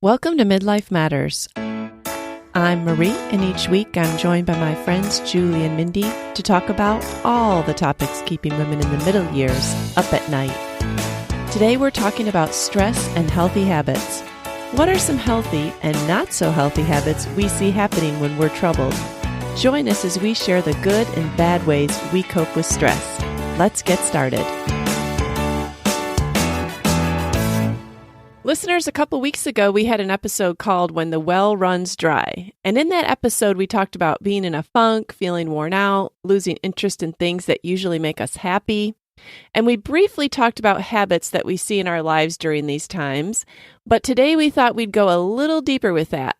Welcome to Midlife Matters. I'm Marie, and each week I'm joined by my friends Julie and Mindy to talk about all the topics keeping women in the middle years up at night. Today we're talking about stress and healthy habits. What are some healthy and not so healthy habits we see happening when we're troubled? Join us as we share the good and bad ways we cope with stress. Let's get started. Listeners, a couple weeks ago, we had an episode called When the Well Runs Dry. And in that episode, we talked about being in a funk, feeling worn out, losing interest in things that usually make us happy. And we briefly talked about habits that we see in our lives during these times. But today we thought we'd go a little deeper with that.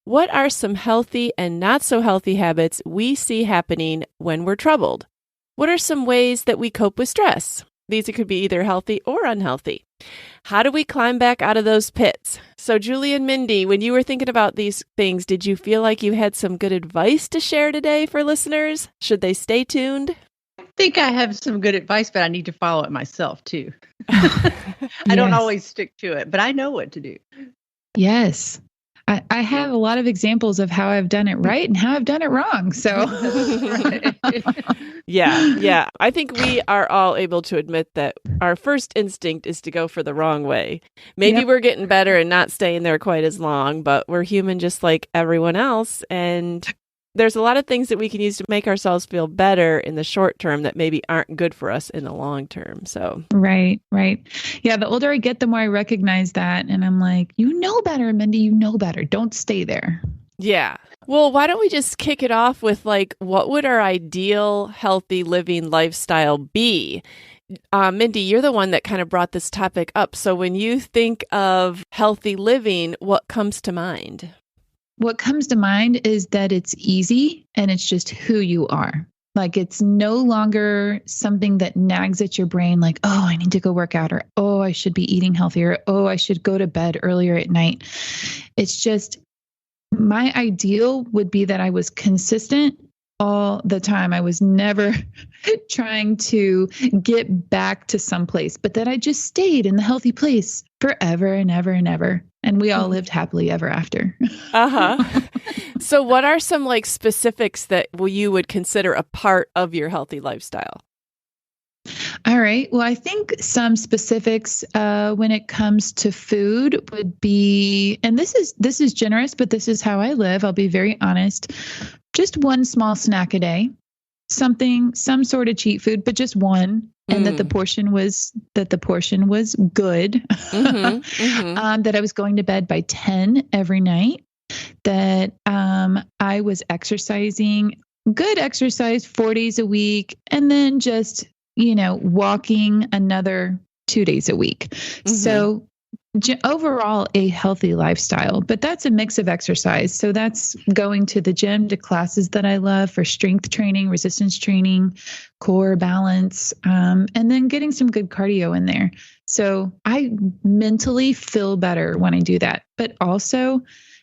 What are some healthy and not so healthy habits we see happening when we're troubled? What are some ways that we cope with stress? These could be either healthy or unhealthy. How do we climb back out of those pits? So Julie and Mindy, when you were thinking about these things, did you feel like you had some good advice to share today for listeners? Should they stay tuned? I think I have some good advice, but I need to follow it myself too. I don't always stick to it, but I know what to do. Yes. I have a lot of examples of how I've done it right and how I've done it wrong. So, Yeah. I think we are all able to admit that our first instinct is to go for the wrong way. Maybe we're getting better and not staying there quite as long, but we're human just like everyone else. And there's a lot of things that we can use to make ourselves feel better in the short term that maybe aren't good for us in the long term. So, right. Yeah. The older I get, the more I recognize that. And I'm like, you know better, Mindy, you know better. Don't stay there. Yeah. Well, why don't we just kick it off with what would our ideal healthy living lifestyle be? Mindy, you're the one that kind of brought this topic up. So when you think of healthy living, what comes to mind? What comes to mind is that it's easy and it's just who you are. Like it's no longer something that nags at your brain like, oh, I need to go work out, or oh, I should be eating healthier, oh, I should go to bed earlier at night. It's just my ideal would be that I was consistent all the time. I was never trying to get back to some place, but that I just stayed in the healthy place forever and ever and ever. And we all lived happily ever after. So what are some specifics that you would consider a part of your healthy lifestyle? All right. Well, I think some specifics when it comes to food would be, and this is generous, but this is how I live. I'll be very honest. Just one small snack a day, some sort of cheat food, but just one. And that the portion was good, that I was going to bed by 10 every night, that I was exercising, good exercise 4 days a week, and then just, walking another 2 days a week. So overall, a healthy lifestyle, but that's a mix of exercise. So that's going to the gym, to classes that I love for strength training, resistance training, core balance, and then getting some good cardio in there. So I mentally feel better when I do that. But also,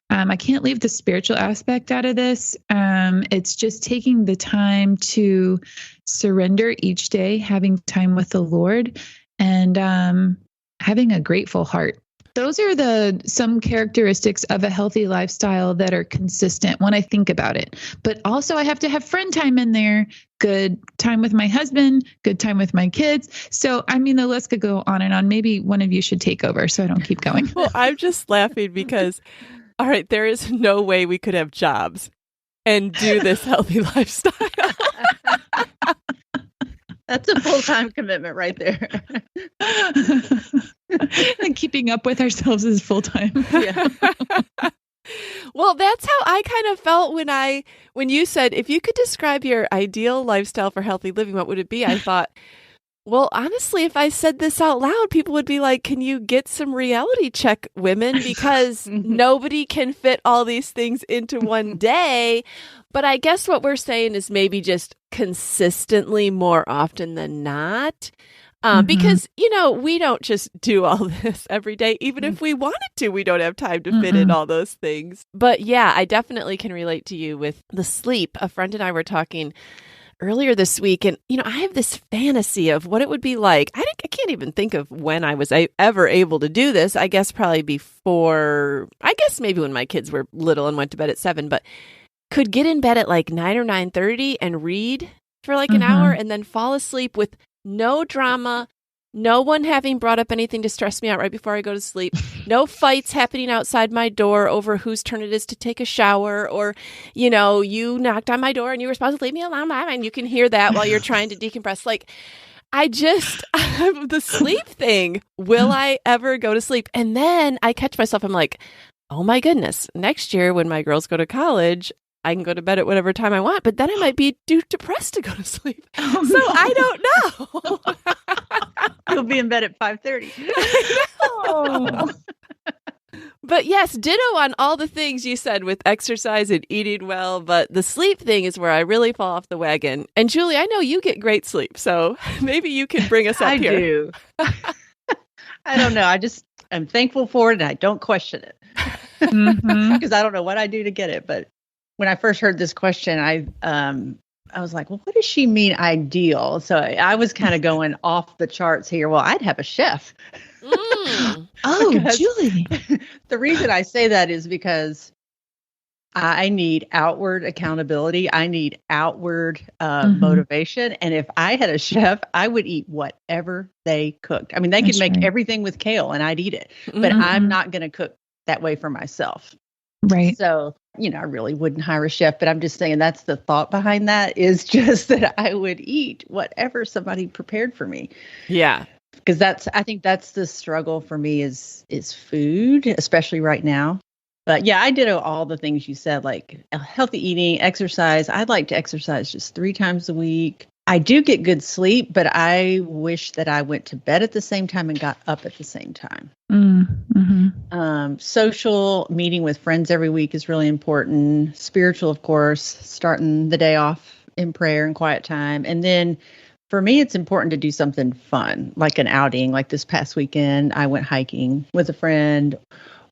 I can't leave the spiritual aspect out of this. It's just taking the time to surrender each day, having time with the Lord, and having a grateful heart. Those are some characteristics of a healthy lifestyle that are consistent when I think about it. But also I have to have friend time in there, good time with my husband, good time with my kids. So, the list could go on and on. Maybe one of you should take over so I don't keep going. Well, I'm just laughing because, all right, there is no way we could have jobs and do this healthy lifestyle. That's a full-time commitment right there. And keeping up with ourselves is full-time. Yeah. Well, that's how I kind of felt when you said, if you could describe your ideal lifestyle for healthy living, what would it be? I thought, well, honestly, if I said this out loud, people would be like, can you get some reality check, women? Because nobody can fit all these things into one day. But I guess what we're saying is maybe just consistently more often than not. Because, we don't just do all this every day. Even if we wanted to, we don't have time to fit in all those things. But yeah, I definitely can relate to you with the sleep. A friend and I were talking earlier this week, and I have this fantasy of what it would be like. I can't even think of when I was ever able to do this. I guess probably maybe when my kids were little and went to bed at 7, but could get in bed at like 9 or 9:30 and read for like an hour and then fall asleep with no drama, no one having brought up anything to stress me out right before I go to sleep, no fights happening outside my door over whose turn it is to take a shower, or, you knocked on my door and you were supposed to leave me alone, Mom, and you can hear that while you're trying to decompress. Like, the sleep thing, will I ever go to sleep? And then I catch myself, I'm like, oh my goodness, next year when my girls go to college, I can go to bed at whatever time I want, but then I might be too depressed to go to sleep. I don't know. You'll be in bed at 5:30. Oh. But yes, ditto on all the things you said with exercise and eating well, but the sleep thing is where I really fall off the wagon. And Julie, I know you get great sleep, so maybe you can bring us up here. I do. I don't know. I'm thankful for it and I don't question it. Because I don't know what I do to get it. But when I first heard this question, I was like, well, what does she mean ideal? So I was kind of going off the charts here. Well, I'd have a chef. Oh, Julie. The reason I say that is because I need outward accountability. I need outward motivation. And if I had a chef, I would eat whatever they cooked. I mean, they could make everything with kale and I'd eat it. But I'm not going to cook that way for myself. Right. So, I really wouldn't hire a chef, but I'm just saying that's the thought behind that, is just that I would eat whatever somebody prepared for me. Yeah. Because I think that's the struggle for me is food, especially right now. But yeah, I did all the things you said, like healthy eating, exercise. I'd like to exercise just 3 times a week. I do get good sleep, but I wish that I went to bed at the same time and got up at the same time. Social, meeting with friends every week is really important. Spiritual, of course, starting the day off in prayer and quiet time. And then for me, it's important to do something fun, like an outing. Like this past weekend, I went hiking with a friend,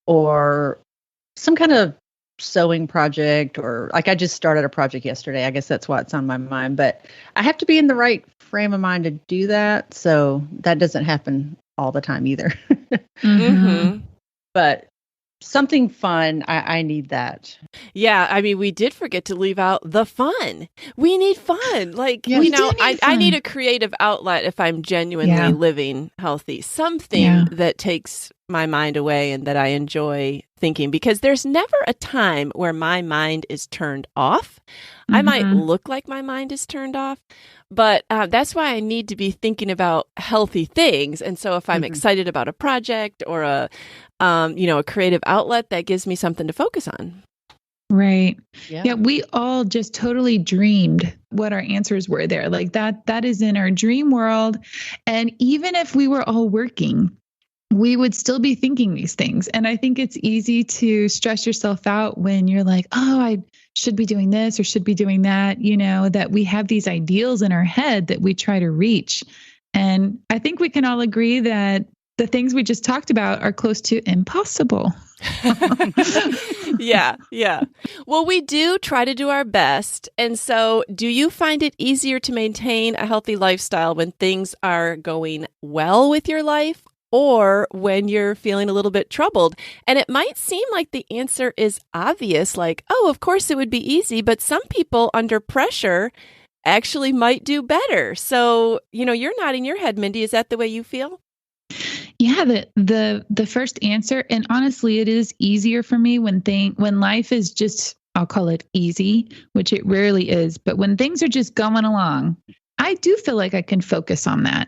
or some kind of sewing project, or like I just started a project yesterday. I guess that's why it's on my mind. But I have to be in the right frame of mind to do that. So that doesn't happen all the time either. But something fun, I need that. Yeah, I mean, we did forget to leave out the fun. We need fun. Like, I need a creative outlet if I'm genuinely living healthy. Something that takes my mind away and that I enjoy thinking, because there's never a time where my mind is turned off. I might look like my mind is turned off, but that's why I need to be thinking about healthy things. And so if I'm excited about a project or a creative outlet, that gives me something to focus on. Right. Yeah. We all just totally dreamed what our answers were there. Like that is in our dream world. And even if we were all working, we would still be thinking these things. And I think it's easy to stress yourself out when you're like, oh, I should be doing this or should be doing that, that we have these ideals in our head that we try to reach. And I think we can all agree that the things we just talked about are close to impossible. Yeah. Well, we do try to do our best. And so do you find it easier to maintain a healthy lifestyle when things are going well with your life, or when you're feeling a little bit troubled? And it might seem like the answer is obvious, like, oh, of course it would be easy, but some people under pressure actually might do better. So, you're nodding your head, Mindy. Is that the way you feel? Yeah, the first answer, and honestly, it is easier for me when life is just, I'll call it easy, which it rarely is, but when things are just going along, I do feel like I can focus on that.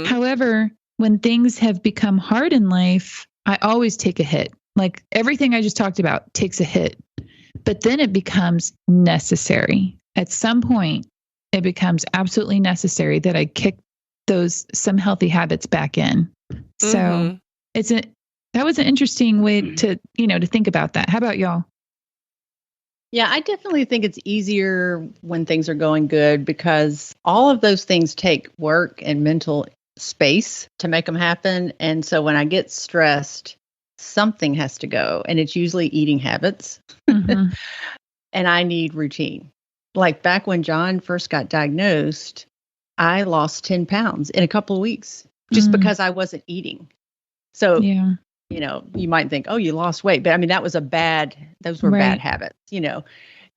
However, when things have become hard in life, I always take a hit. Like everything I just talked about takes a hit, but then it becomes necessary. At some point, it becomes absolutely necessary that I kick some healthy habits back in. So that was an interesting way to think about that. How about y'all? Yeah, I definitely think it's easier when things are going good, because all of those things take work and mental space to make them happen. And so when I get stressed, something has to go, and it's usually eating habits. And I need routine. like back when John first got diagnosed, I lost 10 pounds in a couple of weeks just because I wasn't eating. So, Yeah. You might think, oh, you lost weight. But I mean, those were bad habits,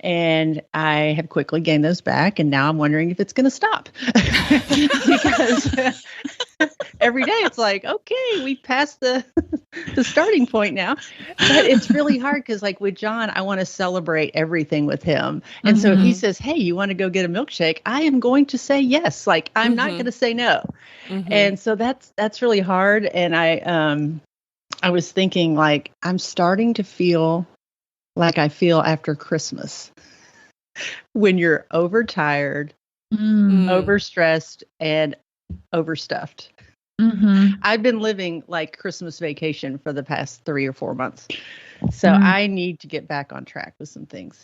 and I have quickly gained those back. And now I'm wondering if it's going to stop because every day it's like, okay, we passed the starting point now. But it's really hard because like with John, I want to celebrate everything with him. And so if he says, hey, you want to go get a milkshake? I am going to say yes. Like I'm not going to say no. And so that's really hard. And I was thinking like, I'm starting to feel like I feel after Christmas when you're overtired, overstressed, and overstuffed. I've been living like Christmas vacation for the past 3 or 4 months. So I need to get back on track with some things.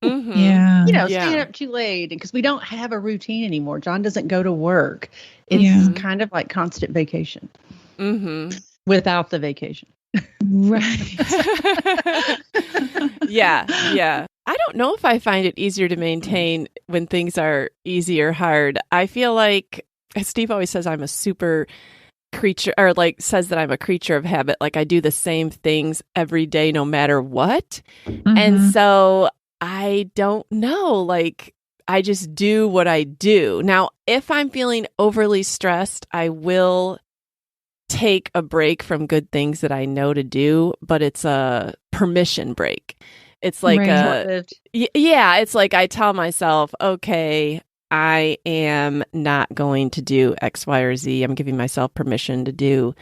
Yeah. Staying up too late because we don't have a routine anymore. John doesn't go to work. It's kind of like constant vacation without the vacation. Right. Yeah. I don't know if I find it easier to maintain when things are easy or hard. I feel like Steve always says I'm a super creature, or like says that I'm a creature of habit. Like I do the same things every day, no matter what. And so I don't know, like I just do what I do. Now, if I'm feeling overly stressed, I will take a break from good things that I know to do, but it's a permission break. It's like it's like I tell myself, okay, I am not going to do X, Y, or Z. I'm giving myself permission to do.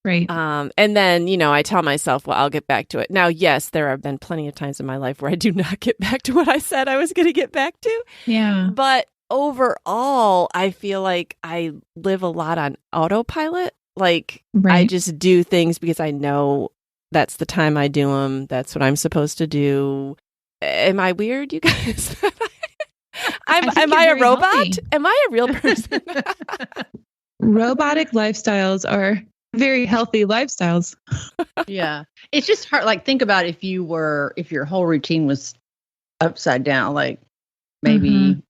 Right. And then, I tell myself, well, I'll get back to it. Now, yes, there have been plenty of times in my life where I do not get back to what I said I was going to get back to. Yeah. But overall, I feel like I live a lot on autopilot. Like I just do things because I know that's the time I do them. That's what I'm supposed to do. Am I weird, you guys? Am I a robot? Healthy. Am I a real person? Robotic lifestyles are very healthy lifestyles. Yeah. It's just hard. Like think about if your whole routine was upside down, like maybe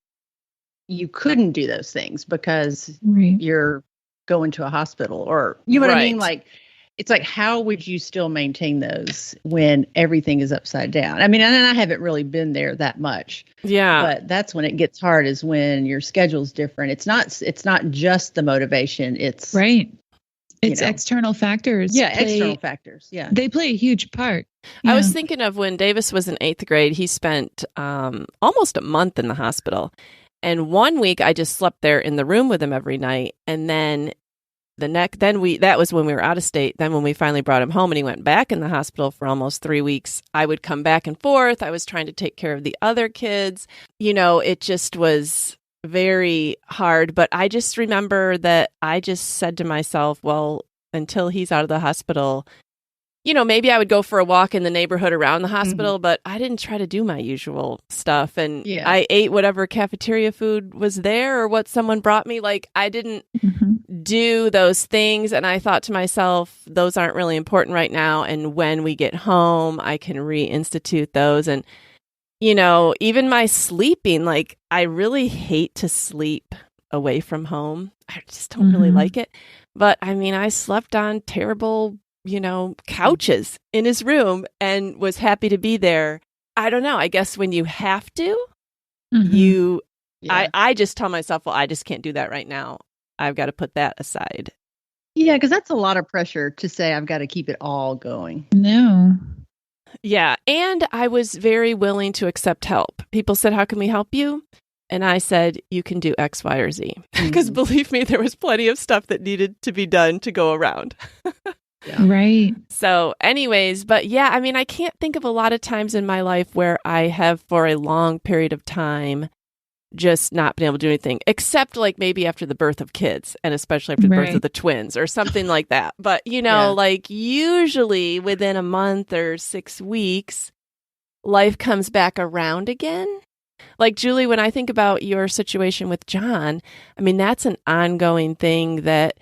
you couldn't do those things because you're going to a hospital or you know what I mean? Like it's like, how would you still maintain those when everything is upside down? I mean, and I haven't really been there that much. Yeah. But that's when it gets hard, is when your schedule's different. It's not just the motivation. It's It's external factors. Yeah, external factors. Yeah. They play a huge part. I was thinking of when Davis was in 8th grade, he spent almost a month in the hospital. And one week I just slept there in the room with him every night. And then that was when we were out of state. Then when we finally brought him home and he went back in the hospital for almost 3 weeks, I would come back and forth. I was trying to take care of the other kids. It just was very hard. But I just remember that I just said to myself, well, until he's out of the hospital, maybe I would go for a walk in the neighborhood around the hospital, but I didn't try to do my usual stuff. And I ate whatever cafeteria food was there or what someone brought me. Like I didn't do those things. And I thought to myself, those aren't really important right now. And when we get home, I can reinstitute those. And, even my sleeping, like I really hate to sleep away from home. I just don't really like it. But I mean, I slept on terrible couches in his room and was happy to be there. I don't know. I guess when you have to, I just tell myself, well, I just can't do that right now. I've got to put that aside. Yeah, because that's a lot of pressure to say I've got to keep it all going. No. Yeah. And I was very willing to accept help. People said, how can we help you? And I said, you can do X, Y, or Z. Because believe me, there was plenty of stuff that needed to be done to go around. Yeah. Right. So anyways, but yeah, I mean, I can't think of a lot of times in my life where I have for a long period of time just not been able to do anything, except like maybe after the birth of kids and especially after the birth of the twins or something like that. But, like usually within a month or 6 weeks, life comes back around again. Like, Julie, when I think about your situation with John, I mean, that's an ongoing thing that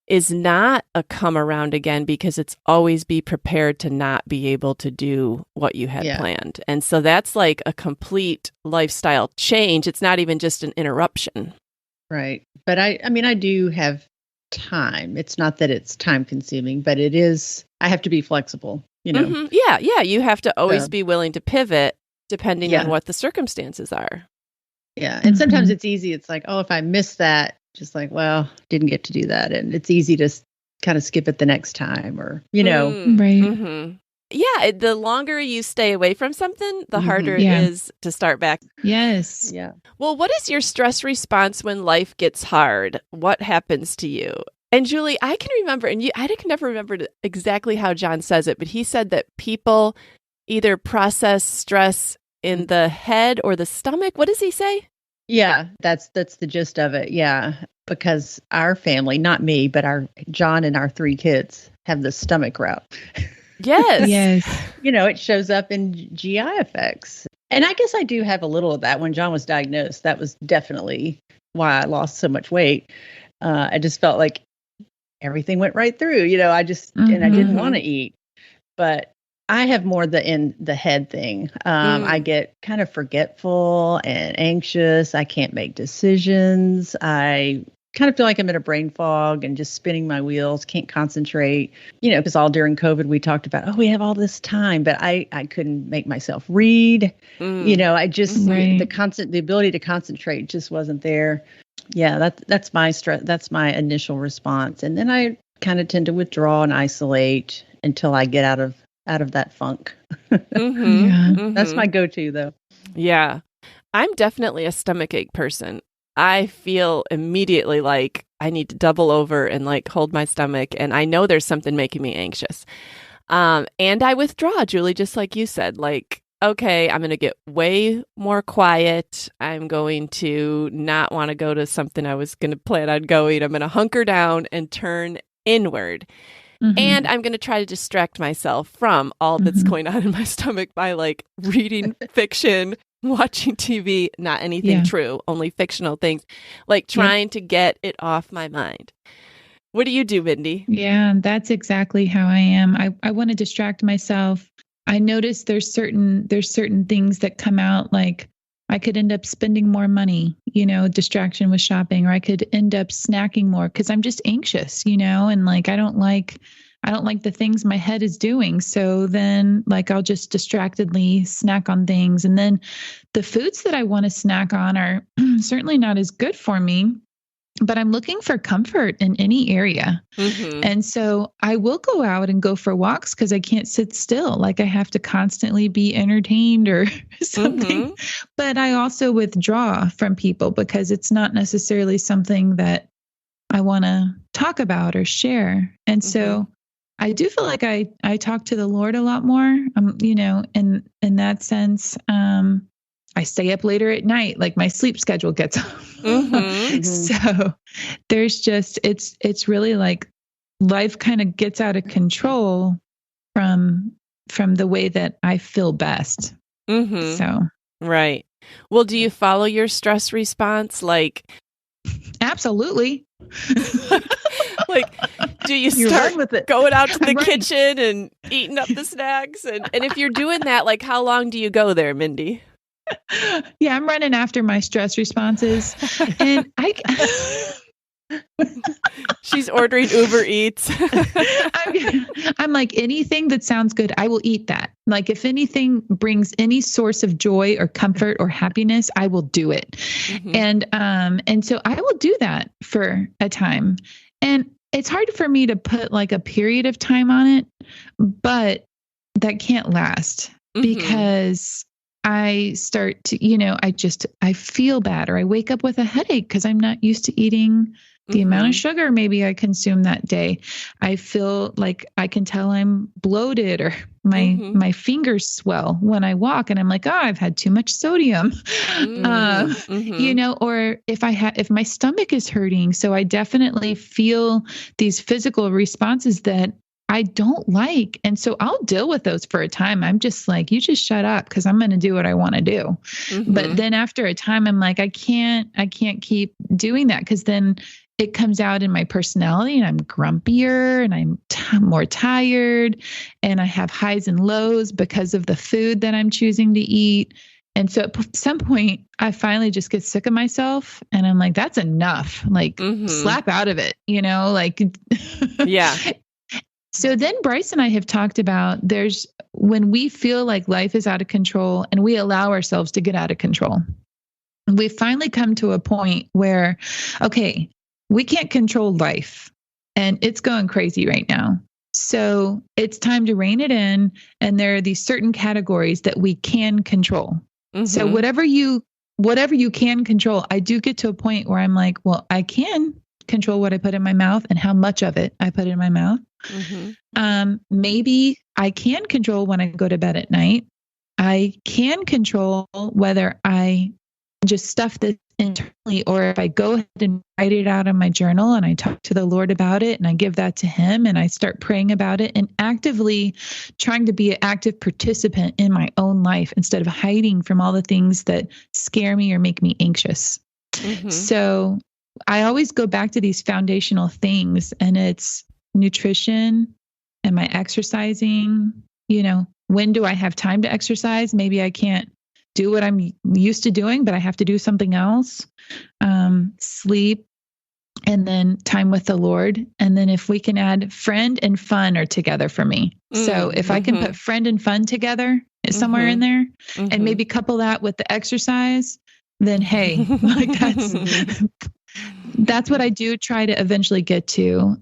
is not a come around again, because it's always be prepared to not be able to do what you had planned. And so that's like a complete lifestyle change. It's not even just an interruption. Right. But I mean, I do have time. It's not that it's time consuming, but it is, I have to be flexible, you know? Mm-hmm. Yeah. Yeah. You have to always be willing to pivot depending on what the circumstances are. Yeah. And sometimes it's easy. It's like, oh, if I miss that, just like, well, didn't get to do that. And it's easy to kind of skip it the next time, or, you know. Right. Mm-hmm. Yeah. The longer you stay away from something, the harder it is to start back. Yes. Yeah. Well, what is your stress response when life gets hard? What happens to you? And Julie, I can remember, and I can never remember exactly how John says it, but he said that people either process stress in the head or the stomach. What does he say? Yeah, that's the gist of it. Yeah, because our family, not me, but our John and our 3 kids have the stomach route. Yes. Yes. You know, it shows up in GI effects. And I guess I do have a little of that. When John was diagnosed, that was definitely why I lost so much weight. I just felt like everything went right through, you know, and I didn't want to eat. But I have more in the head thing. I get kind of forgetful and anxious. I can't make decisions. I kind of feel like I'm in a brain fog and just spinning my wheels, can't concentrate, you know, because all during COVID, we talked about, we have all this time, but I couldn't make myself read. You know, I just, the ability to concentrate just wasn't there. Yeah, that's my stress. That's my initial response. And then I kind of tend to withdraw and isolate until I get out of that funk. That's my go-to, though. Yeah. I'm definitely a stomachache person. I feel immediately like I need to double over and like hold my stomach. And I know there's something making me anxious. And I withdraw, Julie, just like you said, like, okay, I'm going to get way more quiet. I'm going to not want to go to something I was going to plan on going. I'm going to hunker down and turn inward. And I'm going to try to distract myself from all that's going on in my stomach by like reading fiction, watching TV, not anything true, only fictional things, like trying to get it off my mind. What do you do, Mindy? Yeah, that's exactly how I am. I want to distract myself. I notice there's certain things that come out, like I could end up spending more money, you know, distraction with shopping, or I could end up snacking more because I'm just anxious, you know, and like I don't like the things my head is doing. So then like I'll just distractedly snack on things. And then the foods that I want to snack on are certainly not as good for me, but I'm looking for comfort in any area. And so I will go out and go for walks because I can't sit still. Like I have to constantly be entertained or something. But I also withdraw from people because it's not necessarily something that I want to talk about or share. And so I do feel like I talk to the Lord a lot more, you know, in that sense. I stay up later at night, like my sleep schedule gets off. So there's just, it's really like life kind of gets out of control from the way that I feel best. So. Right. Well, do you follow your stress response? Like, absolutely. Like, do you start with it, going out to the kitchen and eating up the snacks? And if you're doing that, like, how long do you go there, Mindy? Yeah, I'm running after my stress responses. And she's ordering Uber Eats. I'm like, anything that sounds good, I will eat that. Like if anything brings any source of joy or comfort or happiness, I will do it. And so I will do that for a time. And it's hard for me to put like a period of time on it, but that can't last because I start to, you know, I feel bad, or I wake up with a headache because I'm not used to eating the amount of sugar maybe I consume that day. I feel like I can tell I'm bloated, or my fingers swell when I walk, and I'm like, oh, I've had too much sodium, you know, or if my stomach is hurting. So I definitely feel these physical responses that I don't like. And so I'll deal with those for a time. I'm just like, you just shut up because I'm going to do what I want to do. But then after a time, I'm like, I can't keep doing that, because then it comes out in my personality, and I'm grumpier, and I'm more tired, and I have highs and lows because of the food that I'm choosing to eat. And so at some point, I finally just get sick of myself, and I'm like, that's enough. Like, slap out of it, like, yeah. So then Bryce and I have talked about when we feel like life is out of control and we allow ourselves to get out of control, we finally come to a point where, okay, we can't control life and it's going crazy right now. So it's time to rein it in. And there are these certain categories that we can control. So whatever you can control, I do get to a point where I'm like, well, I can control what I put in my mouth and how much of it I put in my mouth. Maybe I can control when I go to bed at night. I can control whether I just stuff this internally, or if I go ahead and write it out in my journal and I talk to the Lord about it and I give that to Him and I start praying about it and actively trying to be an active participant in my own life instead of hiding from all the things that scare me or make me anxious. So I always go back to these foundational things, and it's nutrition. Am I exercising? When do I have time to exercise? Maybe I can't do what I'm used to doing, but I have to do something else. Sleep, and then time with the Lord. And then if we can add friend and fun are together for me. So if I can put friend and fun together somewhere in there, and maybe couple that with the exercise, then hey, like that's what I do try to eventually get to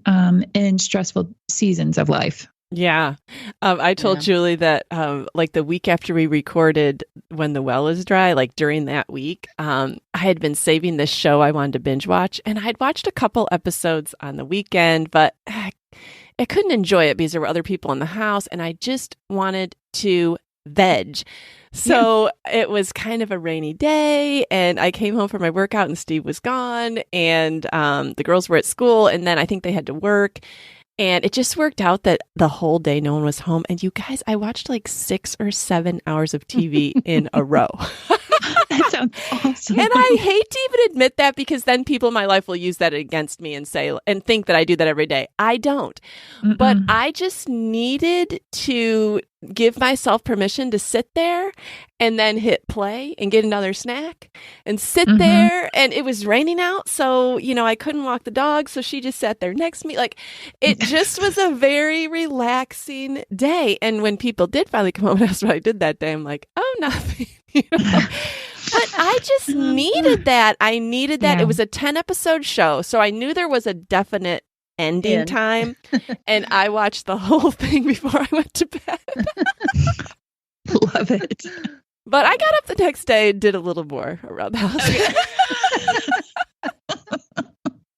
in stressful seasons of life. Yeah. I told Julie that like the week after we recorded When the Well is Dry, like during that week, I had been saving this show I wanted to binge watch, and I'd watched a couple episodes on the weekend, but I couldn't enjoy it because there were other people in the house and I just wanted to veg. So it was kind of a rainy day, and I came home from my workout and Steve was gone, and the girls were at school, and then I think they had to work. And it just worked out that the whole day no one was home. And you guys, I watched like 6 or 7 hours of TV in a row. That sounds awesome. And I hate to even admit that, because then people in my life will use that against me and say, and think that I do that every day. I don't. But I just needed to give myself permission to sit there and then hit play and get another snack and sit there. And it was raining out, so I couldn't walk the dog, so she just sat there next to me. Like, it just was a very relaxing day. And when people did finally come home and ask what I did that day, I'm like, oh, nothing. But I just needed that. I needed that. It was a 10-episode show, so I knew there was a definite ending time, and I watched the whole thing before I went to bed. Love it. But I got up the next day and did a little more around the house.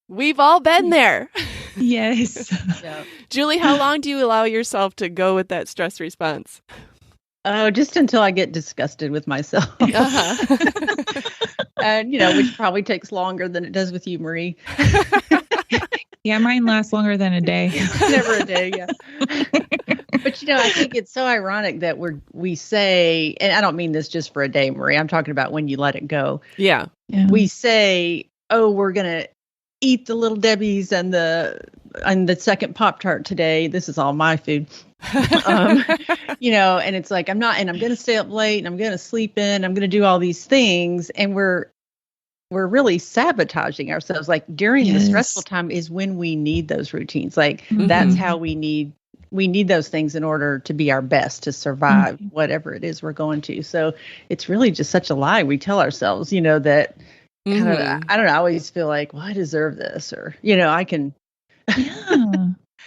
We've all been there. Yes. Julie, how long do you allow yourself to go with that stress response? Oh, just until I get disgusted with myself. And, which probably takes longer than it does with you, Marie. Yeah, mine lasts longer than a day. Never a day, yeah. But, I think it's so ironic that we say, and I don't mean this just for a day, Marie, I'm talking about when you let it go. Yeah. We say, oh, we're going to eat the Little Debbie's and the second Pop-Tart today. This is all my food. And it's like, I'm going to stay up late and I'm going to sleep in, I'm going to do all these things. And we're really sabotaging ourselves. Like, during the stressful time is when we need those routines. Like, that's how we need those things in order to be our best, to survive whatever it is we're going to. So it's really just such a lie we tell ourselves, that kind of, I don't know, I always feel like, well, I deserve this, or, I can.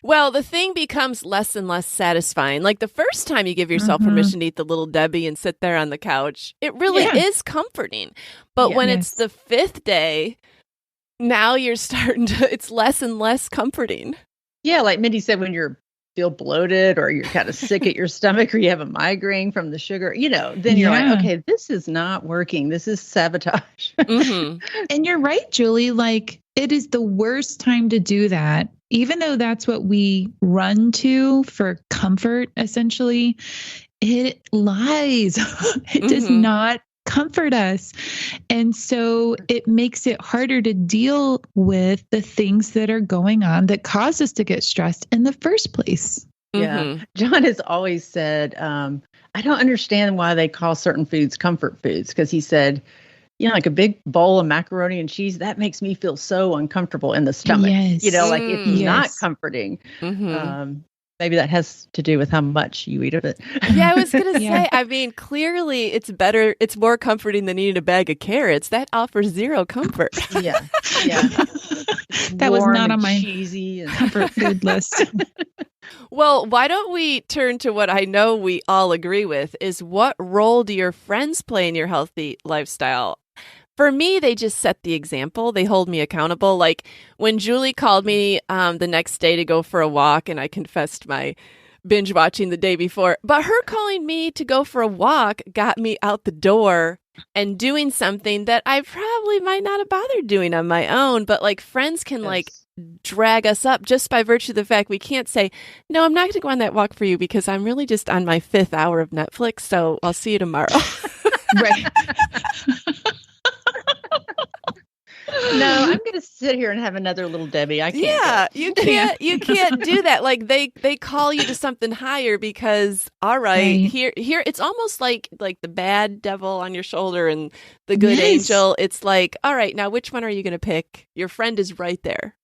Well, the thing becomes less and less satisfying. Like, the first time you give yourself permission to eat the Little Debbie and sit there on the couch, it really is comforting. But when it's the 5th day, now you're starting to, it's less and less comforting. Yeah, like Mindy said, when you feel bloated or you're kind of sick at your stomach or you have a migraine from the sugar, then you're like, okay, this is not working. This is sabotage. And you're right, Julie. Like, it is the worst time to do that. Even though that's what we run to for comfort, essentially, it lies. It does not comfort us. And so it makes it harder to deal with the things that are going on that cause us to get stressed in the first place. Yeah. John has always said, I don't understand why they call certain foods comfort foods, because he said, like a big bowl of macaroni and cheese, that makes me feel so uncomfortable in the stomach. Yes. Like it's not comforting. Maybe that has to do with how much you eat of it. Yeah, I was going to say, I mean, clearly it's better. It's more comforting than eating a bag of carrots. That offers zero comfort. Yeah. That was not on my cheesy comfort food list. Well, why don't we turn to what I know we all agree with is, what role do your friends play in your healthy lifestyle? For me, they just set the example. They hold me accountable. Like when Julie called me the next day to go for a walk, and I confessed my binge watching the day before, but her calling me to go for a walk got me out the door and doing something that I probably might not have bothered doing on my own. But like friends can like drag us up just by virtue of the fact we can't say, no, I'm not going to go on that walk for you because I'm really just on my 5th hour of Netflix. So I'll see you tomorrow. Right. No, I'm going to sit here and have another little Debbie. I can't. Yeah, you can't do that. Like they call you to something higher because, all right, here it's almost like the bad devil on your shoulder and the good angel. It's like, all right, now which one are you going to pick? Your friend is right there.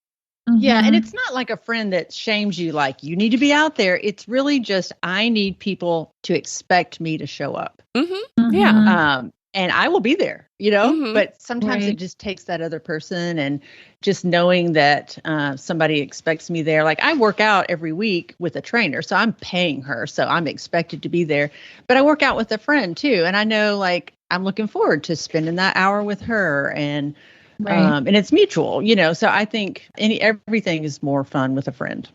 Yeah, and it's not like a friend that shames you, like you need to be out there. It's really just, I need people to expect me to show up. Yeah. And I will be there, but sometimes it just takes that other person, and just knowing that somebody expects me there. Like I work out every week with a trainer, so I'm paying her, so I'm expected to be there, but I work out with a friend too. And I know like I'm looking forward to spending that hour with her, and it's mutual, so I think everything is more fun with a friend.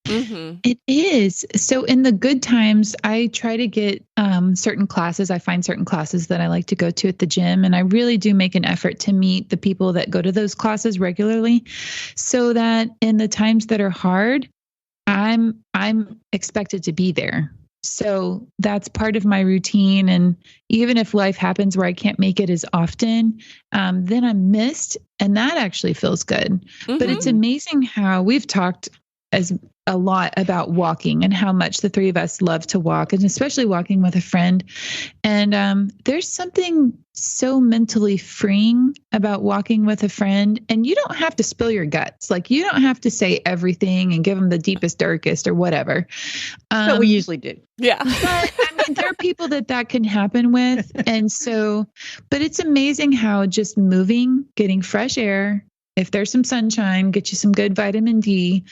It is. So in the good times, I try to get certain classes. I find certain classes that I like to go to at the gym. And I really do make an effort to meet the people that go to those classes regularly, so that in the times that are hard, I'm expected to be there. So that's part of my routine. And even if life happens where I can't make it as often, then I'm missed. And that actually feels good. But it's amazing how we've talked a lot about walking and how much the three of us love to walk, and especially walking with a friend. And there's something so mentally freeing about walking with a friend. And you don't have to spill your guts. Like you don't have to say everything and give them the deepest, darkest or whatever. But we usually do. Yeah. But I mean, there are people that can happen with. And so, but it's amazing how just moving, getting fresh air, if there's some sunshine, get you some good vitamin D.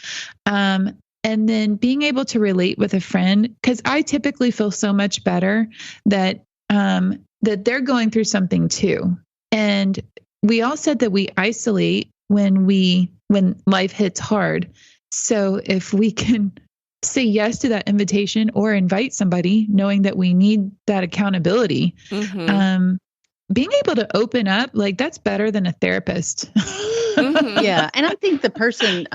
And then being able to relate with a friend, because I typically feel so much better that that they're going through something too. And we all said that we isolate when life hits hard. So if we can say yes to that invitation or invite somebody, knowing that we need that accountability, being able to open up, like that's better than a therapist. Yeah. And I think the person,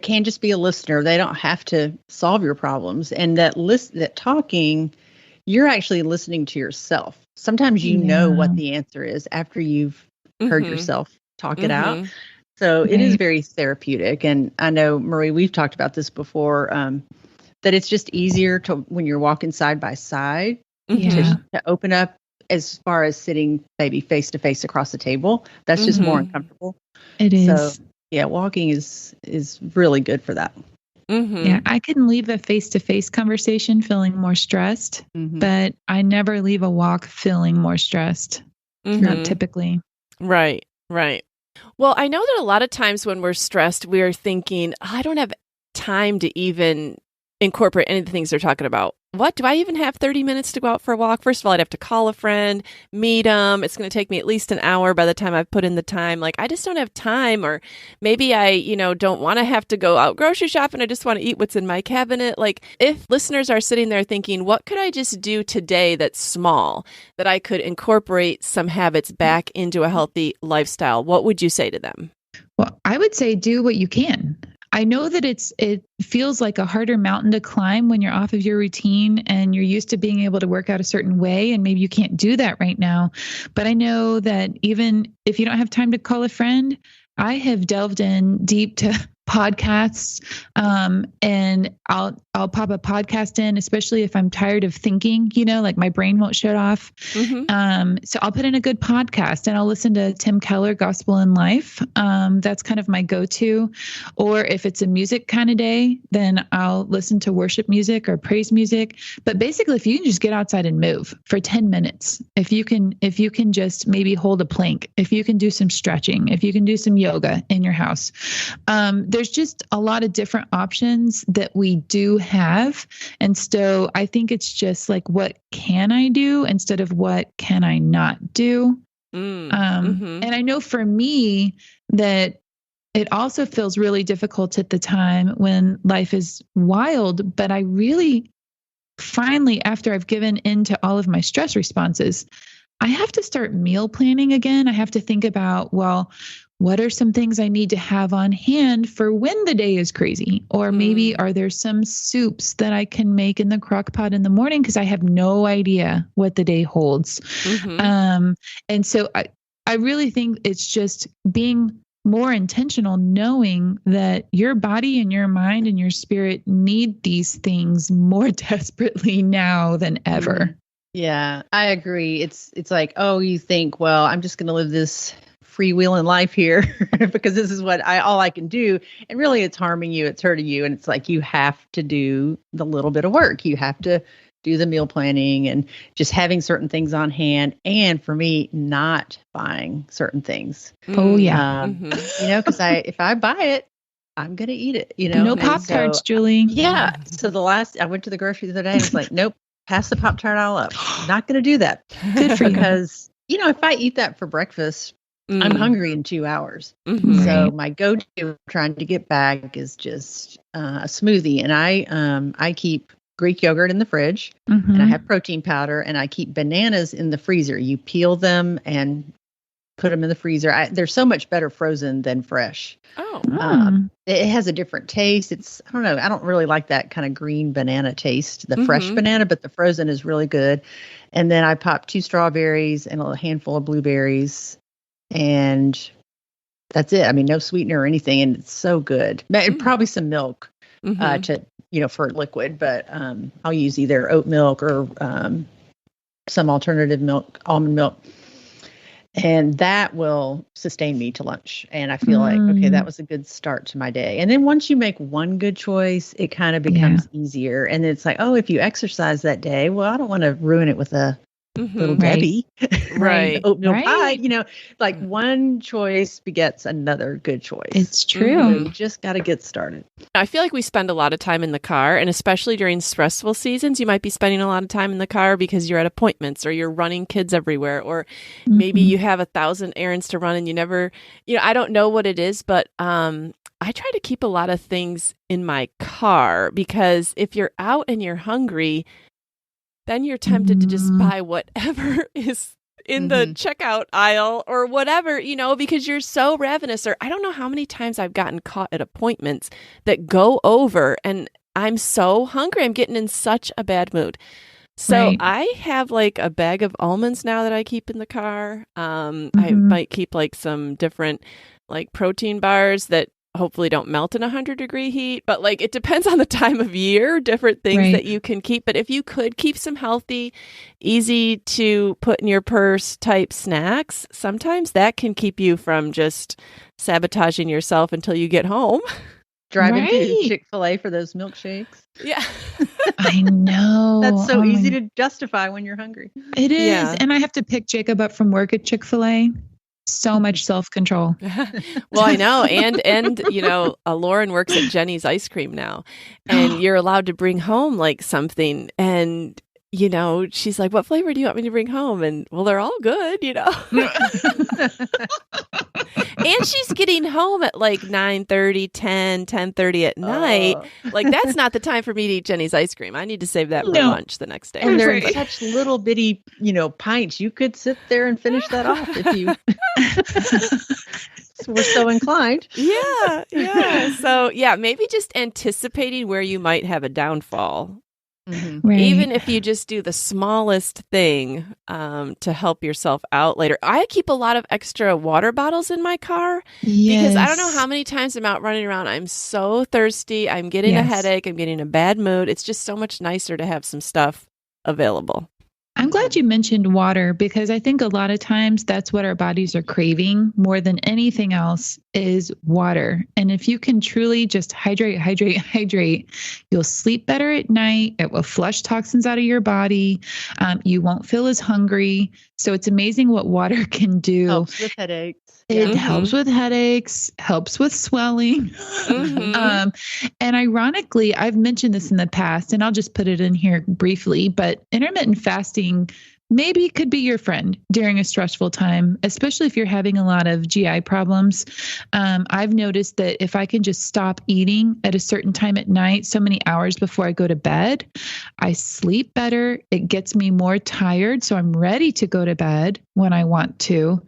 can just be a listener. They don't have to solve your problems. And that talking, you're actually listening to yourself. Sometimes you know what the answer is after you've heard yourself talk it out. So it is very therapeutic. And I know, Marie, we've talked about this before, that it's just easier to, when you're walking side by side, to open up. As far as sitting maybe face to face across the table, that's just more uncomfortable. It is. So, yeah, walking is really good for that. Yeah, I can leave a face-to-face conversation feeling more stressed, but I never leave a walk feeling more stressed. Not typically. Right. Well, I know that a lot of times when we're stressed, we're thinking, I don't have time to even incorporate any of the things they're talking about. What, do I even have 30 minutes to go out for a walk? First of all, I'd have to call a friend, meet them. It's going to take me at least an hour by the time I've put in the time. Like, I just don't have time. Or maybe I, don't want to have to go out grocery shopping. I just want to eat what's in my cabinet. Like, if listeners are sitting there thinking, what could I just do today that's small, that I could incorporate some habits back into a healthy lifestyle? What would you say to them? Well, I would say do what you can. I know that it feels like a harder mountain to climb when you're off of your routine and you're used to being able to work out a certain way, and maybe you can't do that right now. But I know that even if you don't have time to call a friend, I have delved in deep to podcasts, and I'll pop a podcast in, especially if I'm tired of thinking, like my brain won't shut off. So I'll put in a good podcast and I'll listen to Tim Keller, Gospel in Life. That's kind of my go-to. Or if it's a music kind of day, then I'll listen to worship music or praise music. But basically, if you can just get outside and move for 10 minutes, if you can just maybe hold a plank, if you can do some stretching, if you can do some yoga in your house, there's just a lot of different options that we do have. And so I think it's just like, what can I do instead of what can I not do? And I know for me that it also feels really difficult at the time when life is wild, but I really finally, after I've given into all of my stress responses, I have to start meal planning again. I have to think about, well, what are some things I need to have on hand for when the day is crazy? Or maybe are there some soups that I can make in the crock pot in the morning because I have no idea what the day holds. And so I really think it's just being more intentional, knowing that your body and your mind and your spirit need these things more desperately now than ever. Yeah, I agree. It's like, oh, you think, well, I'm just going to live this freewheeling life here because this is what all I can do. And really it's harming you. It's hurting you. And it's like, you have to do the little bit of work. You have to do the meal planning and just having certain things on hand. And for me, not buying certain things. Oh yeah. Because if I buy it, I'm going to eat it, No Pop-Tarts, Julie. Yeah. So I went to the grocery the other day and I was like, nope, pass the Pop-Tart all up. Not going to do that. Good for you. Because, if I eat that for breakfast, I'm hungry in 2 hours. So my go-to trying to get back is just a smoothie. And I keep Greek yogurt in the fridge and I have protein powder and I keep bananas in the freezer. You peel them and put them in the freezer. They're so much better frozen than fresh. It has a different taste. I don't know. I don't really like that kind of green banana taste, the fresh banana, but the frozen is really good. And then I pop 2 strawberries and a handful of blueberries. And that's it. I mean, no sweetener or anything. And it's so good. Probably some milk for liquid, but I'll use either oat milk or some alternative milk, almond milk. And that will sustain me to lunch. And I feel like, okay, that was a good start to my day. And then once you make one good choice, it kind of becomes easier. And it's like, oh, if you exercise that day, well, I don't want to ruin it with a little Debbie, right? Oatmeal pie, like one choice begets another good choice. It's true. You just got to get started. I feel like we spend a lot of time in the car, and especially during stressful seasons, you might be spending a lot of time in the car because you're at appointments or you're running kids everywhere, or maybe you have 1,000 errands to run and you never, I don't know what it is, but I try to keep a lot of things in my car because if you're out and you're hungry, then you're tempted to just buy whatever is in the checkout aisle or whatever, because you're so ravenous. Or I don't know how many times I've gotten caught at appointments that go over and I'm so hungry. I'm getting in such a bad mood. So I have like a bag of almonds now that I keep in the car. I might keep like some different like protein bars that hopefully don't melt in 100-degree heat, but like it depends on the time of year, different things that you can keep. But if you could keep some healthy, easy to put in your purse type snacks, sometimes that can keep you from just sabotaging yourself until you get home. Driving to Chick-fil-A for those milkshakes. Yeah. I know. That's so easy to justify when you're hungry. It is. Yeah. And I have to pick Jacob up from work at Chick-fil-A. So much self-control. Well, I know. And Lauren works at Jenny's Ice Cream now. And you're allowed to bring home like something. And, she's like, what flavor do you want me to bring home? And well, they're all good, And she's getting home at like 9:30, 10:30 at night. Like that's not the time for me to eat Jenny's ice cream. I need to save that for lunch the next day. And they're in such little bitty, pints. You could sit there and finish that off if you. we're so inclined. Yeah, yeah. So, yeah, maybe just anticipating where you might have a downfall. Mm-hmm. Right. Even if you just do the smallest thing to help yourself out later. I keep a lot of extra water bottles in my car because I don't know how many times I'm out running around. I'm so thirsty. I'm getting a headache. I'm getting a bad mood. It's just so much nicer to have some stuff available. I'm glad you mentioned water because I think a lot of times that's what our bodies are craving more than anything else is water. And if you can truly just hydrate, you'll sleep better at night. It will flush toxins out of your body. You won't feel as hungry. So it's amazing what water can do. Helps with headaches. It helps with headaches, helps with swelling. And ironically, I've mentioned this in the past, and I'll just put it in here briefly, but intermittent fasting maybe could be your friend during a stressful time, especially if you're having a lot of GI problems. I've noticed that if I can just stop eating at a certain time at night, so many hours before I go to bed, I sleep better. It gets me more tired. So I'm ready to go to bed when I want to.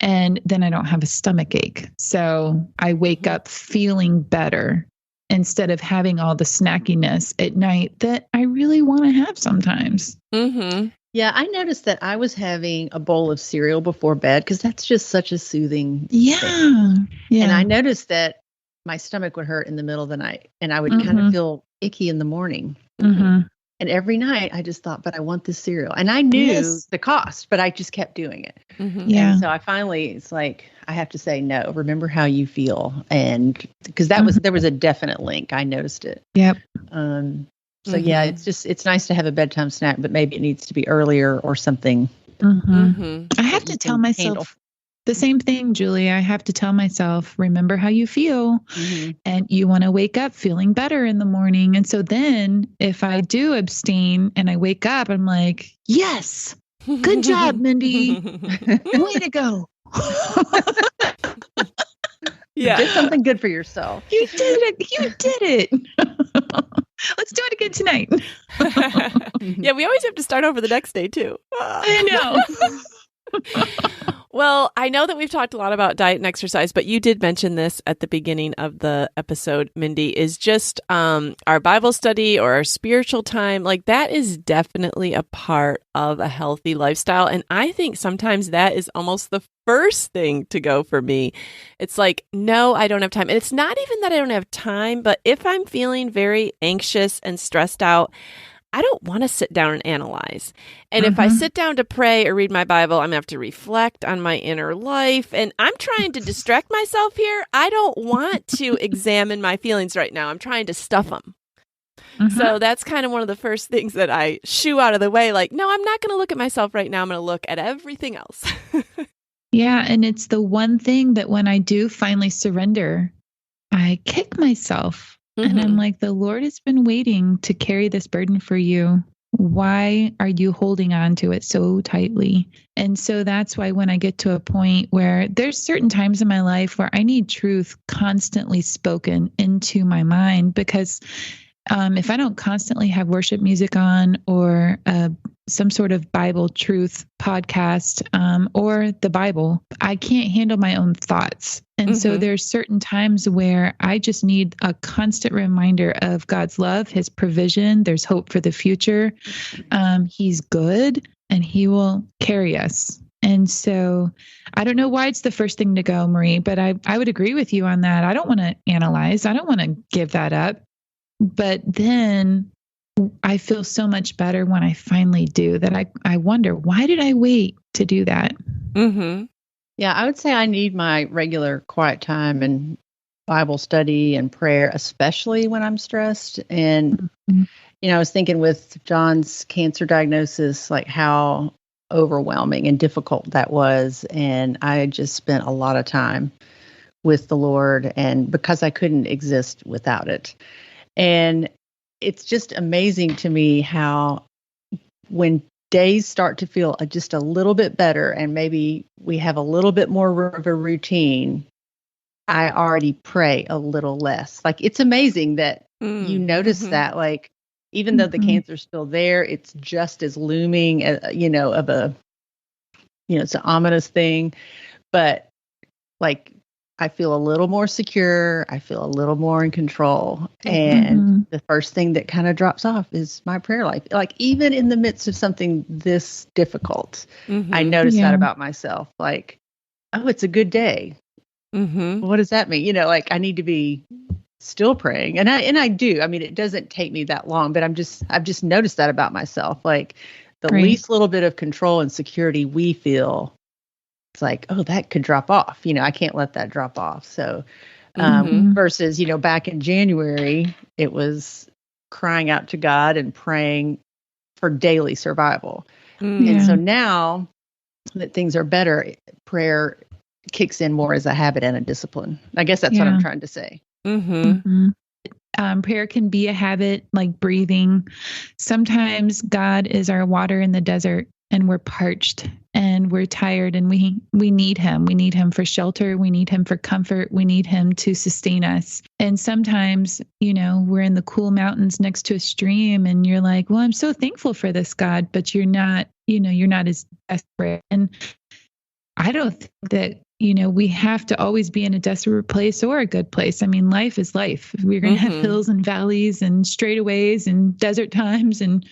And then I don't have a stomach ache. So I wake up feeling better instead of having all the snackiness at night that I really want to have sometimes. Mm-hmm. Yeah, I noticed that I was having a bowl of cereal before bed because that's just such a soothing thing. Yeah. And I noticed that my stomach would hurt in the middle of the night and I would kind of feel icky in the morning. Mm-hmm. And every night I just thought, but I want this cereal. And I knew the cost, but I just kept doing it. Mm-hmm. Yeah. And so I finally, it's like, I have to say, no, remember how you feel. And because there was a definite link. I noticed it. Yep. So yeah, it's nice to have a bedtime snack, but maybe it needs to be earlier or something. I have to tell myself the same thing, Julie. I have to tell myself, remember how you feel, and you want to wake up feeling better in the morning. And so then if I do abstain and I wake up, I'm like, yes, good job, Mindy. Way to go. You did something good for yourself. You did it. You did it. Let's do it again tonight. Yeah, we always have to start over the next day too. I know. Well, I know that we've talked a lot about diet and exercise, but you did mention this at the beginning of the episode, Mindy, is just our Bible study or our spiritual time. Like that is definitely a part of a healthy lifestyle. And I think sometimes that is almost the first thing to go for me. It's like, no, I don't have time. And it's not even that I don't have time, but if I'm feeling very anxious and stressed out, I don't want to sit down and analyze. And if I sit down to pray or read my Bible, I'm going to have to reflect on my inner life. And I'm trying to distract myself here. I don't want to examine my feelings right now. I'm trying to stuff them. So that's kind of one of the first things that I shoo out of the way. Like, no, I'm not going to look at myself right now. I'm going to look at everything else. Yeah. And it's the one thing that when I do finally surrender, I kick myself. And I'm like, the Lord has been waiting to carry this burden for you. Why are you holding on to it so tightly? And so that's why when I get to a point where there's certain times in my life where I need truth constantly spoken into my mind, because if I don't constantly have worship music on or some sort of Bible truth podcast or the Bible, I can't handle my own thoughts. And so there's certain times where I just need a constant reminder of God's love, his provision. There's hope for the future. He's good and he will carry us. And so I don't know why it's the first thing to go, Marie, but I would agree with you on that. I don't want to analyze. I don't want to give that up. But then I feel so much better when I finally do that. I wonder, why did I wait to do that? Yeah, I would say I need my regular quiet time and Bible study and prayer, especially when I'm stressed. And, I was thinking with John's cancer diagnosis, like how overwhelming and difficult that was. And I just spent a lot of time with the Lord, and because I couldn't exist without it. And it's just amazing to me how when days start to feel just a little bit better and maybe we have a little bit more of a routine, I already pray a little less. Like it's amazing that you notice that, like, even though the cancer's still there, it's just as looming, of a, it's an ominous thing. But like I feel a little more secure. I feel a little more in control. And the first thing that kind of drops off is my prayer life. Like, even in the midst of something this difficult, I notice that about myself. Like, oh, it's a good day. What does that mean? You know, like, I need to be still praying. And I do. I mean, it doesn't take me that long, but I've just noticed that about myself. Like, the least little bit of control and security we feel, it's like, oh, that could drop off. You know, I can't let that drop off. So versus, you know, back in January, it was crying out to God and praying for daily survival. And so now that things are better, prayer kicks in more as a habit and a discipline. I guess that's what I'm trying to say. Prayer can be a habit, like breathing. Sometimes God is our water in the desert, and we're parched and we're tired, and we need him. We need him for shelter. We need him for comfort. We need him to sustain us. And sometimes, you know, we're in the cool mountains next to a stream, and you're like, well, I'm so thankful for this, God, but you're not as desperate. And I don't think that, you know, we have to always be in a desperate place or a good place. I mean, life is life. We're going to have hills and valleys and straightaways and desert times and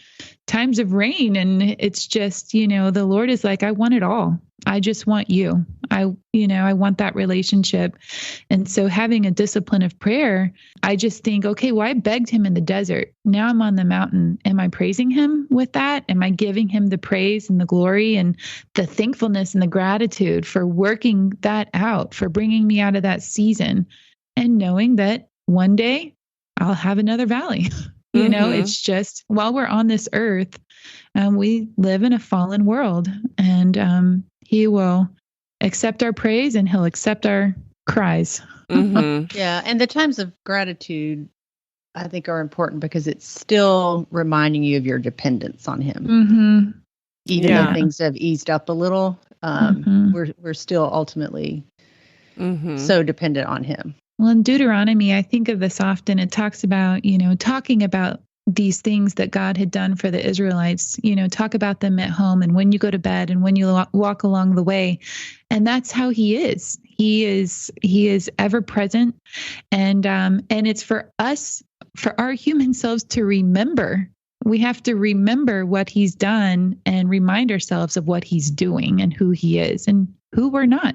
times of rain. And it's just, you know, the Lord is like, I want it all. I just want you. I want that relationship. And so having a discipline of prayer, I just think, okay, well, I begged him in the desert. Now I'm on the mountain. Am I praising him with that? Am I giving him the praise and the glory and the thankfulness and the gratitude for working that out, for bringing me out of that season, and knowing that one day I'll have another valley. You know, it's just, while we're on this earth, we live in a fallen world, and he will accept our praise and he'll accept our cries. Yeah. And the times of gratitude, I think, are important because it's still reminding you of your dependence on him. Even though things have eased up a little, we're still ultimately so dependent on him. Well, in Deuteronomy, I think of this often. It talks about, you know, talking about these things that God had done for the Israelites, you know, talk about them at home and when you go to bed and when you walk along the way. And that's how he is. He is ever present. And it's for us, for our human selves to remember. We have to remember what he's done and remind ourselves of what he's doing and who he is and who we're not.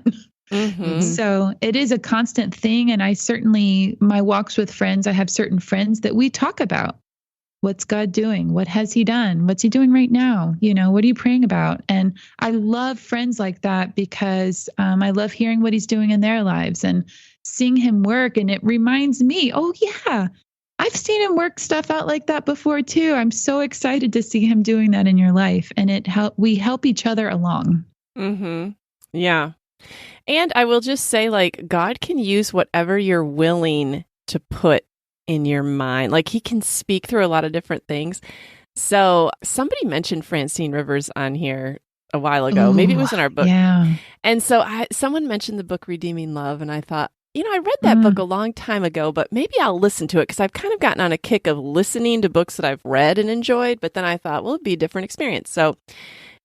So it is a constant thing. And I certainly, my walks with friends, I have certain friends that we talk about. What's God doing? What has he done? What's he doing right now? You know, what are you praying about? And I love friends like that because I love hearing what he's doing in their lives and seeing him work. And it reminds me, oh yeah, I've seen him work stuff out like that before too. I'm so excited to see him doing that in your life. And we help each other along. Yeah. And I will just say, like, God can use whatever you're willing to put in your mind. Like, he can speak through a lot of different things. So somebody mentioned Francine Rivers on here a while ago. Maybe it was in our book. Yeah. And so someone mentioned the book Redeeming Love, and I thought, you know, I read that book a long time ago, but maybe I'll listen to it because I've kind of gotten on a kick of listening to books that I've read and enjoyed. But then I thought, well, it'd be a different experience. So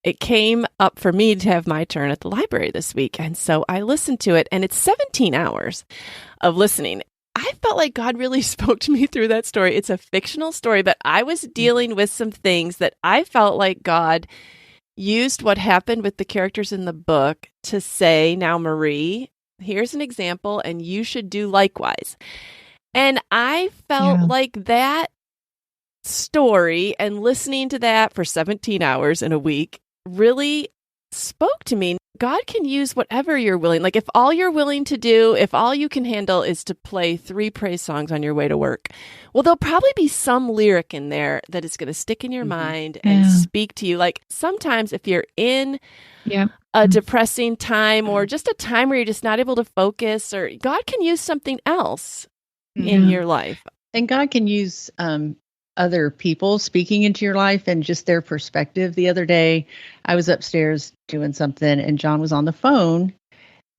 it came up for me to have my turn at the library this week. And so I listened to it, and it's 17 hours of listening. I felt like God really spoke to me through that story. It's a fictional story, but I was dealing with some things that I felt like God used what happened with the characters in the book to say, now, Marie, here's an example, and you should do likewise. And I felt like that story and listening to that for 17 hours in a week really spoke to me. God can use whatever you're willing. Like, if all you're willing to do, if all you can handle is to play 3 praise songs on your way to work, well, there'll probably be some lyric in there that is going to stick in your mind and speak to you. Like, sometimes if you're in a depressing time or just a time where you're just not able to focus, or God can use something else in your life. And God can use other people speaking into your life and just their perspective. The other day, I was upstairs doing something, and John was on the phone,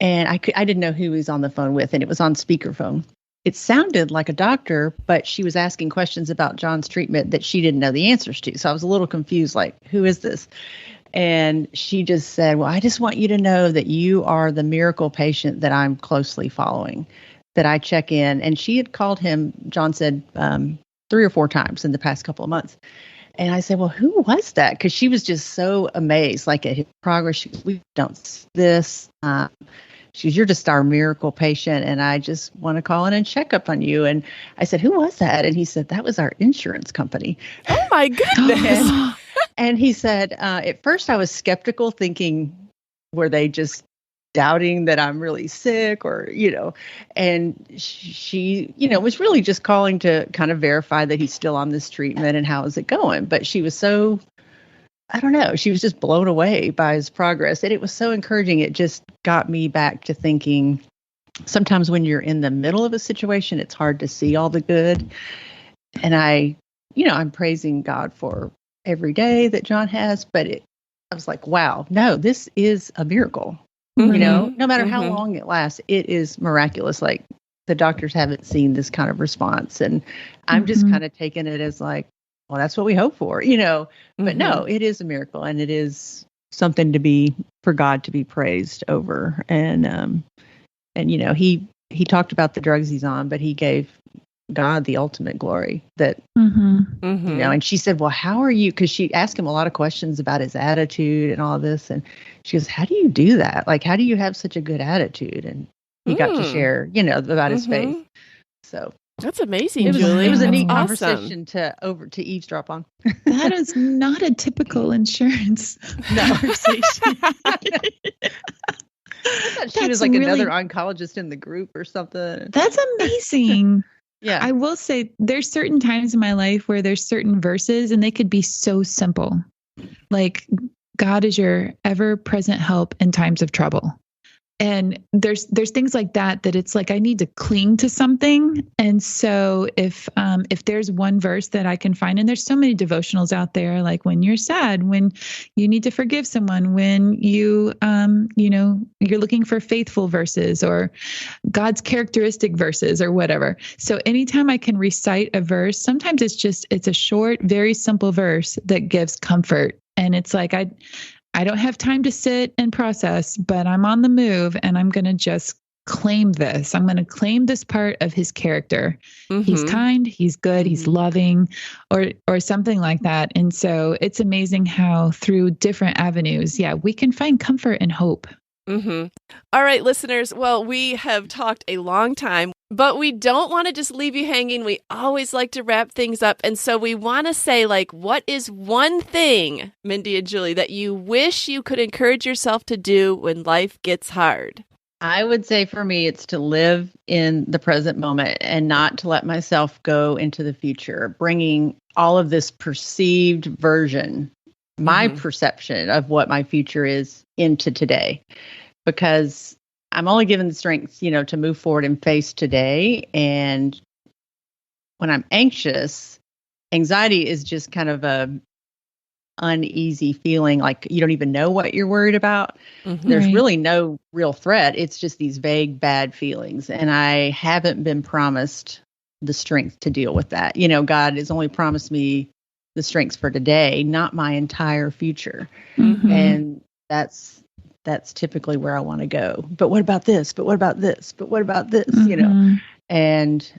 and I didn't know who he was on the phone with, and it was on speakerphone. It sounded like a doctor, but she was asking questions about John's treatment that she didn't know the answers to. So I was a little confused, like, who is this? And she just said, well, I just want you to know that you are the miracle patient that I'm closely following, that I check in. And she had called him, John said, 3 or 4 times in the past couple of months. And I said, well, who was that? Because she was just so amazed, like at his progress. She goes, we don't see this. She goes, you're just our miracle patient. And I just want to call in and check up on you. And I said, who was that? And he said, that was our insurance company. Oh, my goodness. And he said, at first I was skeptical, thinking, were they just doubting that I'm really sick or, and she, was really just calling to kind of verify that he's still on this treatment and how is it going. But she was so, I don't know, she was just blown away by his progress. And it was so encouraging. It just got me back to thinking sometimes when you're in the middle of a situation, it's hard to see all the good. And I'm praising God for every day that John has, but I was like, wow, no, this is a miracle. Mm-hmm. No matter how long it lasts, it is miraculous. Like the doctors haven't seen this kind of response. And I'm just kind of taking it as like, well, that's what we hope for, but no, it is a miracle and it is something for God to be praised over. And he talked about the drugs he's on, but he gave God the ultimate glory that, and she said, well, how are you? Because she asked him a lot of questions about his attitude and all this. And she goes, how do you do that? Like, how do you have such a good attitude? And he got to share, about his faith. So that's amazing, Julie. It was a neat awesome conversation to eavesdrop on. That is not a typical insurance conversation. I thought she was like another oncologist in the group or something. That's amazing. Yeah. I will say there's certain times in my life where there's certain verses and they could be so simple. Like God is your ever present help in times of trouble. And there's things like that it's like I need to cling to something. And so if there's one verse that I can find, and there's so many devotionals out there, like when you're sad, when you need to forgive someone, when you're looking for faithful verses or God's characteristic verses or whatever. So anytime I can recite a verse, sometimes it's a short, very simple verse that gives comfort. And it's like, I don't have time to sit and process, but I'm on the move and I'm going to just claim this. I'm going to claim this part of his character. He's kind, he's good, he's loving, or something like that. And so it's amazing how through different avenues, we can find comfort and hope. All right, listeners. Well, we have talked a long time, but we don't want to just leave you hanging. We always like to wrap things up. And so we want to say, what is one thing, Mindy and Julie, that you wish you could encourage yourself to do when life gets hard? I would say for me, it's to live in the present moment and not to let myself go into the future, bringing all of this perceived version, my perception of what my future is, into today, because I'm only given the strength, to move forward and face today. And when I'm anxious, anxiety is just kind of a uneasy feeling, like you don't even know what you're worried about. There's really no real threat. It's just these vague, bad feelings. And I haven't been promised the strength to deal with that. God has only promised me the strength for today, not my entire future. And that's typically where I want to go. But what about this? But what about this? But what about this? And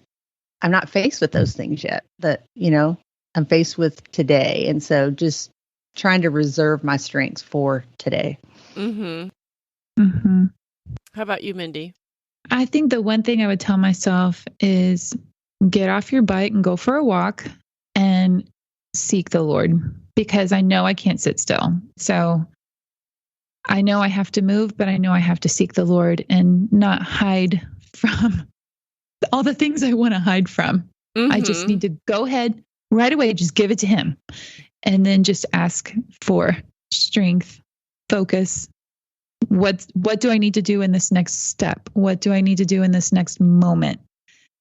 I'm not faced with those things yet that, I'm faced with today. And so just trying to reserve my strengths for today. How about you, Mindy? I think the one thing I would tell myself is get off your bike and go for a walk and seek the Lord, because I know I can't sit still. So I know I have to move, but I know I have to seek the Lord and not hide from all the things I want to hide from. I just need to go ahead right away, just give it to him, and then just ask for strength, focus. What do I need to do in this next step? What do I need to do in this next moment?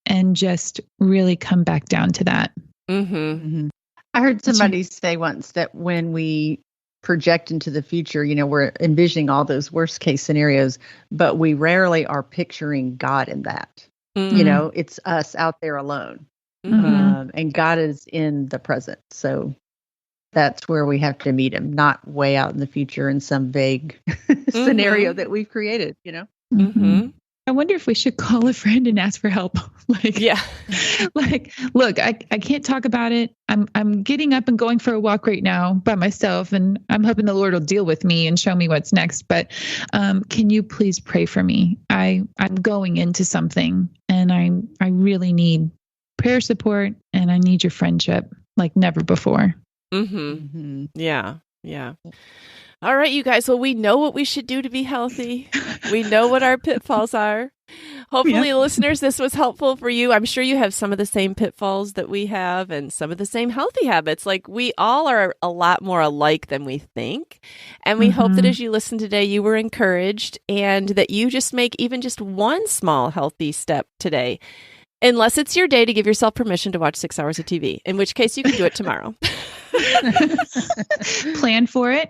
And just really come back down to that. I heard somebody say once that when we project into the future, we're envisioning all those worst case scenarios, but we rarely are picturing God in that. It's us out there alone. And God is in the present. So that's where we have to meet him, not way out in the future in some vague scenario that we've created, Mm-hmm. I wonder if we should call a friend and ask for help. Yeah. Look, I can't talk about it. I'm getting up and going for a walk right now by myself, and I'm hoping the Lord will deal with me and show me what's next. But can you please pray for me? I'm going into something, and I really need prayer support, and I need your friendship like never before. Mm-hmm. Yeah. Yeah. All right, you guys. Well, we know what we should do to be healthy. We know what our pitfalls are. Hopefully, listeners, this was helpful for you. I'm sure you have some of the same pitfalls that we have and some of the same healthy habits. Like, we all are a lot more alike than we think. And we hope that as you listen today, you were encouraged and that you just make even just one small healthy step today. Unless it's your day to give yourself permission to watch 6 hours of TV, in which case you can do it tomorrow. Plan for it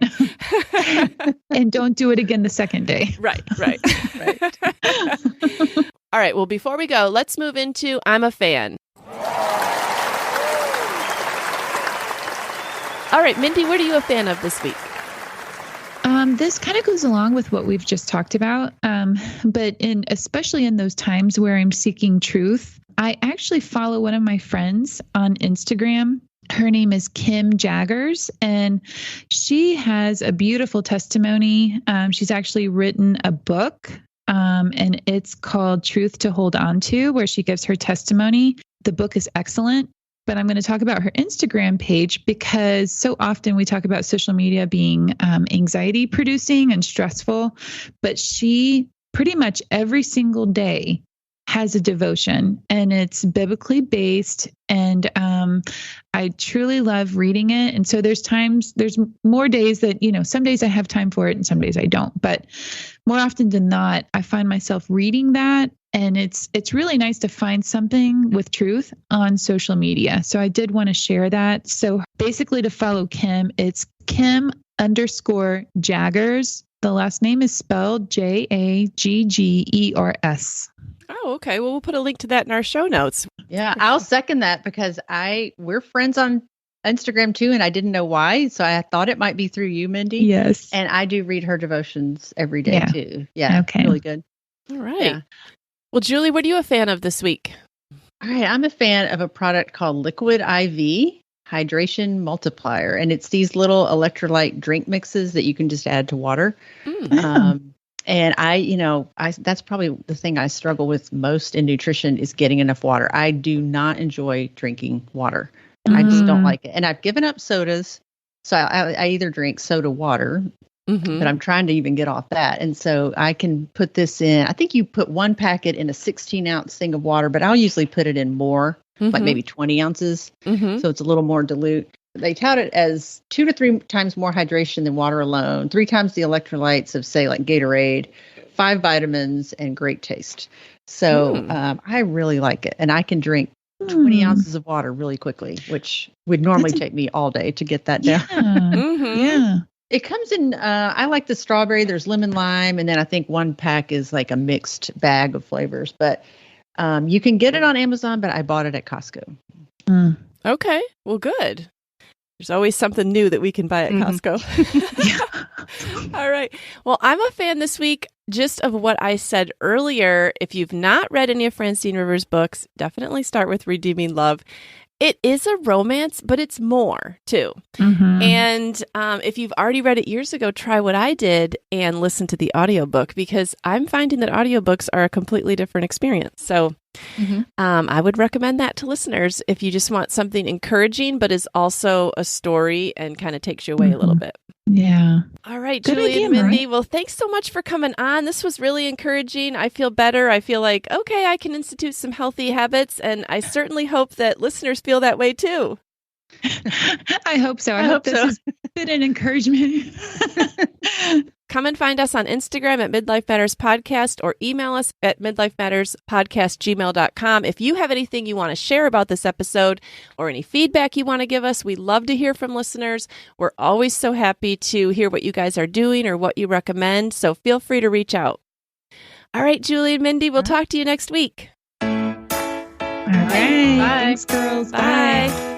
and don't do it again the second day. Right. All right. Well, before we go, let's move into I'm a fan. All right, Mindy, what are you a fan of this week? This kind of goes along with what we've just talked about, but especially in those times where I'm seeking truth, I actually follow one of my friends on Instagram. Her name is Kim Jaggers, and she has a beautiful testimony. She's actually written a book, and it's called Truth to Hold On To, where she gives her testimony. The book is excellent. But I'm going to talk about her Instagram page because so often we talk about social media being anxiety producing and stressful, but she pretty much every single day has a devotion and it's biblically based. And I truly love reading it. And so there's more days that, some days I have time for it and some days I don't. But more often than not, I find myself reading that. And it's really nice to find something with truth on social media. So I did want to share that. So basically to follow Kim, it's Kim_Jaggers. The last name is spelled Jaggers. Oh, okay. Well, we'll put a link to that in our show notes. Yeah, I'll second that because we're friends on Instagram too, and I didn't know why. So I thought it might be through you, Mindy. Yes. And I do read her devotions every day too. Yeah. Okay. Really good. All right. Yeah. Well, Julie, what are you a fan of this week? All right. I'm a fan of a product called Liquid IV Hydration Multiplier. And it's these little electrolyte drink mixes that you can just add to water. And that's probably the thing I struggle with most in nutrition is getting enough water. I do not enjoy drinking water. I just don't like it. And I've given up sodas. So I either drink soda water, but I'm trying to even get off that. And so I can put this in. I think you put one packet in a 16-ounce thing of water, but I'll usually put it in more, like maybe 20 ounces. So it's a little more dilute. They tout it as 2 to 3 times more hydration than water alone, 3 times the electrolytes of, say, like Gatorade, 5 vitamins, and great taste. So I really like it. And I can drink 20 ounces of water really quickly, which would normally take me all day to get that down. Yeah. It comes in, I like the strawberry, there's lemon lime, and then I think one pack is like a mixed bag of flavors. But you can get it on Amazon, but I bought it at Costco. Okay. Well, good. There's always something new that we can buy at Costco. All right. Well, I'm a fan this week just of what I said earlier. If you've not read any of Francine Rivers' books, definitely start with Redeeming Love. It is a romance, but it's more too. And if you've already read it years ago, try what I did and listen to the audiobook because I'm finding that audiobooks are a completely different experience. So I would recommend that to listeners if you just want something encouraging, but is also a story and kind of takes you away a little bit. Yeah. All right, Good Julie idea, and Mindy. Mary. Well, thanks so much for coming on. This was really encouraging. I feel better. I feel like, okay, I can institute some healthy habits. And I certainly hope that listeners feel that way too. I hope so. I hope this has been an encouragement. Come and find us on Instagram at Midlife Matters Podcast or email us at midlifematterspodcast@gmail.com. If you have anything you want to share about this episode or any feedback you want to give us, we love to hear from listeners. We're always so happy to hear what you guys are doing or what you recommend. So feel free to reach out. All right, Julie and Mindy, we'll talk to you next week. All right. Bye. Thanks, girls. Bye. Bye.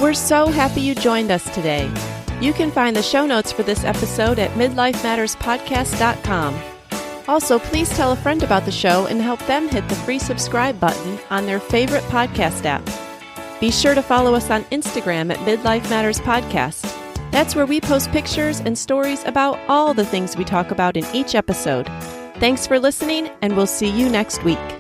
We're so happy you joined us today. You can find the show notes for this episode at midlifematterspodcast.com. Also, please tell a friend about the show and help them hit the free subscribe button on their favorite podcast app. Be sure to follow us on Instagram at Midlife Matters Podcast. That's where we post pictures and stories about all the things we talk about in each episode. Thanks for listening, and we'll see you next week.